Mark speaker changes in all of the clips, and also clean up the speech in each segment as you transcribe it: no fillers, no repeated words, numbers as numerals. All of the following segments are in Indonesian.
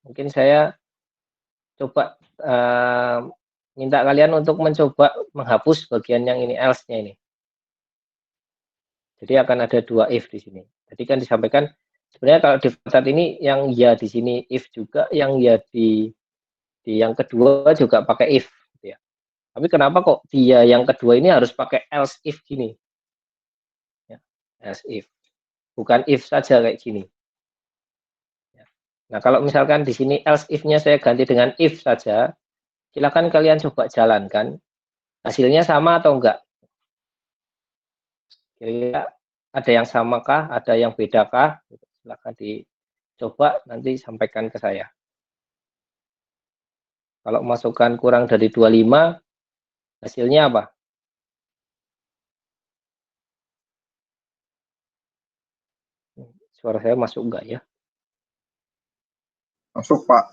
Speaker 1: Mungkin saya coba minta kalian untuk mencoba menghapus bagian yang ini else-nya ini. Jadi akan ada 2 if di sini. Jadi kan disampaikan sebenarnya kalau di flowchart ini yang ya di sini if juga, yang ya di yang kedua juga pakai if gitu ya. Tapi kenapa kok dia yang kedua ini harus pakai else if gini? Ya, else if. Bukan if saja kayak gini. Ya. Nah, kalau misalkan di sini else if-nya saya ganti dengan if saja, silakan kalian coba jalankan. Hasilnya sama atau enggak? Kira-kira ada yang samakah, ada yang bedakah? Silakan dicoba nanti sampaikan ke saya. Kalau masukkan kurang dari 25, hasilnya apa? Suara saya masuk enggak ya?
Speaker 2: Masuk, Pak.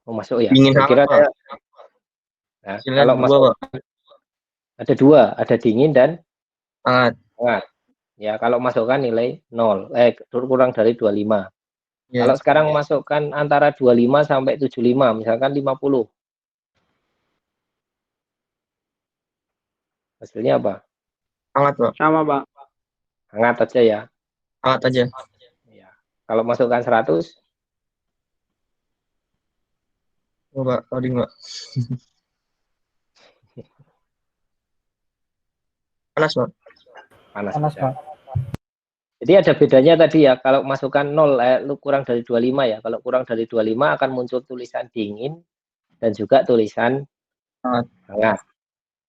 Speaker 1: Oh, masuk ya?
Speaker 2: Dingin
Speaker 1: Saya
Speaker 2: hangat,
Speaker 1: kira
Speaker 2: Pak.
Speaker 1: saya, nah, kalau masuk ada 2, ada dingin dan
Speaker 2: Hangat.
Speaker 1: hangat. Ya, kalau masukkan nilai 0, kurang dari 25.
Speaker 2: Ya.
Speaker 1: Kalau sekarang masukkan antara 25 sampai 75, misalkan 50. Hasilnya apa?
Speaker 2: Hangat, Pak.
Speaker 3: Sama, Pak.
Speaker 1: Hangat aja ya.
Speaker 2: Hangat aja.
Speaker 1: Ya. Kalau masukkan 100,
Speaker 2: Oh, Pak, tadi Pak. Panas, Pak.
Speaker 1: panas Pak. Jadi ada bedanya tadi ya, kalau masukkan 0 kurang dari 25 ya. Kalau kurang dari 25 akan muncul tulisan dingin dan juga tulisan hangat.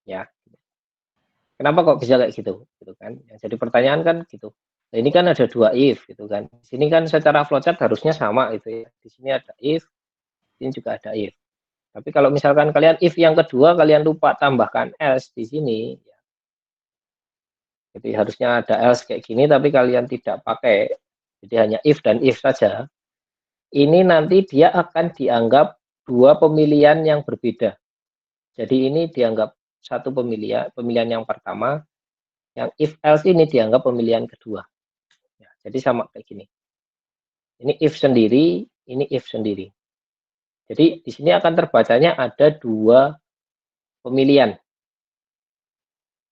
Speaker 1: Ya. Kenapa kok bisa kayak gitu? Gitu kan. Yang jadi pertanyaan kan gitu. Nah, ini kan ada 2 if gitu kan. Di sini kan secara flowchart harusnya sama gitu ya. Di sini ada if, ini juga ada if. Tapi kalau misalkan kalian if yang kedua kalian lupa tambahkan else di sini, ya. Jadi harusnya ada else kayak gini tapi kalian tidak pakai. Jadi hanya if dan if saja. Ini nanti dia akan dianggap 2 pemilihan yang berbeda. Jadi ini dianggap satu pemilihan yang pertama, yang if else ini dianggap pemilihan kedua. Ya, jadi sama kayak gini. Ini if sendiri, ini if sendiri. Jadi di sini akan terbacanya ada 2 pemilihan.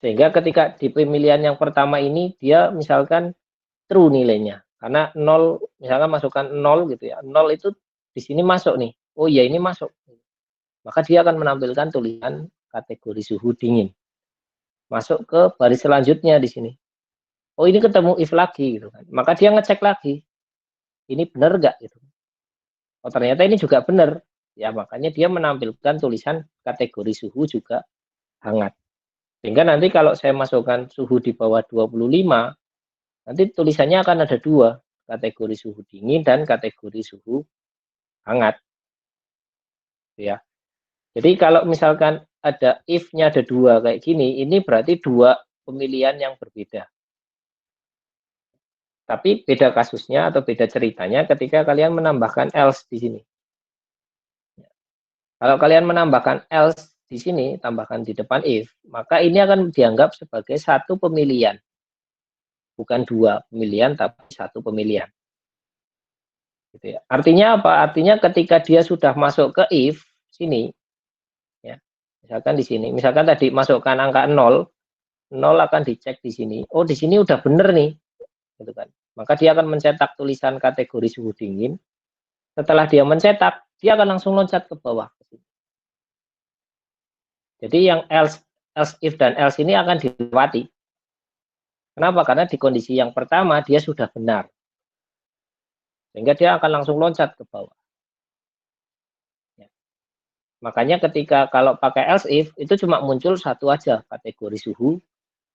Speaker 1: Sehingga ketika di pemilihan yang pertama ini dia misalkan true nilainya. Karena 0 misalkan masukkan 0 gitu ya. 0 itu di sini masuk nih. Oh iya ini masuk. Maka dia akan menampilkan tulisan kategori suhu dingin. Masuk ke baris selanjutnya di sini. Oh ini ketemu if lagi gitu kan. Maka dia ngecek lagi. Ini benar enggak gitu. Oh ternyata ini juga benar. Ya makanya dia menampilkan tulisan kategori suhu juga hangat. Sehingga nanti kalau saya masukkan suhu di bawah 25, nanti tulisannya akan ada 2, kategori suhu dingin dan kategori suhu hangat. Ya. Jadi kalau misalkan ada if-nya ada 2 kayak gini, ini berarti 2 pemilihan yang berbeda. Tapi beda kasusnya atau beda ceritanya ketika kalian menambahkan else di sini. Kalau kalian menambahkan else di sini, tambahkan di depan if, maka ini akan dianggap sebagai satu pemilihan. Bukan 2 pemilihan, tapi satu pemilihan. Gitu ya. Artinya apa? Artinya ketika dia sudah masuk ke if, sini, ya, misalkan di sini, misalkan tadi masukkan angka 0, 0 akan dicek di sini. Oh, di sini udah bener nih. Gitu kan. Maka dia akan mencetak tulisan kategori suhu dingin. Setelah dia mencetak, dia akan langsung loncat ke bawah. Jadi yang else if dan else ini akan dilewati. Kenapa? Karena di kondisi yang pertama dia sudah benar. Sehingga dia akan langsung loncat ke bawah. Ya. Makanya ketika kalau pakai else if itu cuma muncul satu aja kategori suhu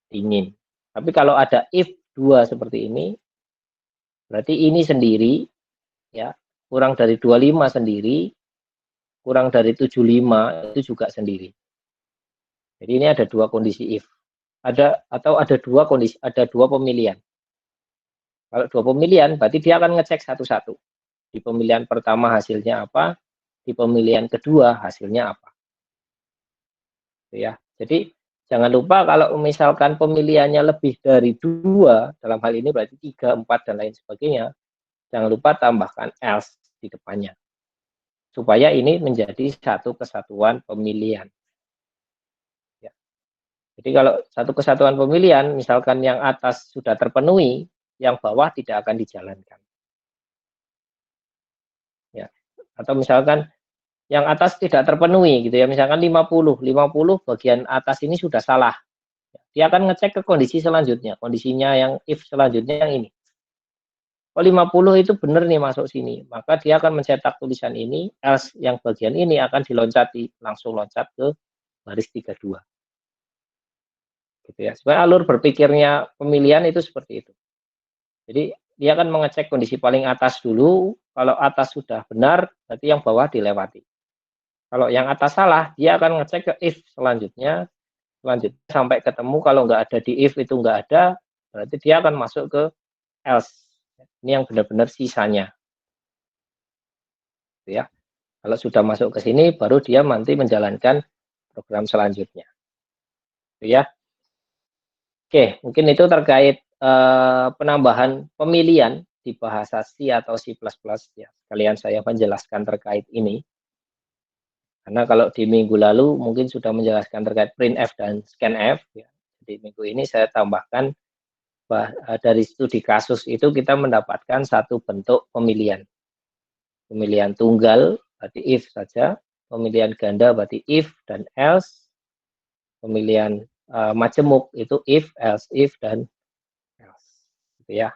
Speaker 1: dingin. Tapi kalau ada if 2 seperti ini, berarti ini sendiri ya, kurang dari 25 sendiri, kurang dari 75 itu juga sendiri. Jadi ini ada 2 kondisi if. Ada 2 kondisi, ada 2 pemilihan. Kalau 2 pemilihan berarti dia akan ngecek satu-satu. Di pemilihan pertama hasilnya apa, di pemilihan kedua hasilnya apa. Ya. Jadi jangan lupa kalau misalkan pemilihannya lebih dari 2, dalam hal ini berarti 3, 4 dan lain sebagainya, jangan lupa tambahkan else di depannya. supaya ini menjadi satu kesatuan pemilihan. Ya. Jadi kalau satu kesatuan pemilihan, misalkan yang atas sudah terpenuhi, yang bawah tidak akan dijalankan. Ya. Atau misalkan yang atas tidak terpenuhi gitu ya, misalkan 50 bagian atas ini sudah salah. Dia akan ngecek ke kondisi selanjutnya, kondisinya yang if selanjutnya yang ini. Oh 50 itu benar nih masuk sini, maka dia akan mencetak tulisan ini, else yang bagian ini akan diloncati, langsung loncat ke baris 32. Gitu ya. Sebenarnya alur berpikirnya pemilihan itu seperti itu. Jadi dia akan mengecek kondisi paling atas dulu, kalau atas sudah benar, berarti yang bawah dilewati. Kalau yang atas salah, dia akan ngecek ke if selanjutnya sampai ketemu, kalau nggak ada di if itu nggak ada, berarti dia akan masuk ke else. Ini yang benar-benar sisanya. Gitu ya. Kalau sudah masuk ke sini, baru dia nanti menjalankan program selanjutnya. Gitu ya. Oke, mungkin itu terkait penambahan pemilihan di bahasa C atau C++ ya. Sekalian saya menjelaskan terkait ini. Karena kalau di minggu lalu mungkin sudah menjelaskan terkait printf dan scanf ya. Jadi minggu ini saya tambahkan dari studi kasus itu kita mendapatkan satu bentuk pemilihan. Pemilihan tunggal berarti if saja, pemilihan ganda berarti if dan else, pemilihan majemuk itu if, else, if dan else. Gitu ya.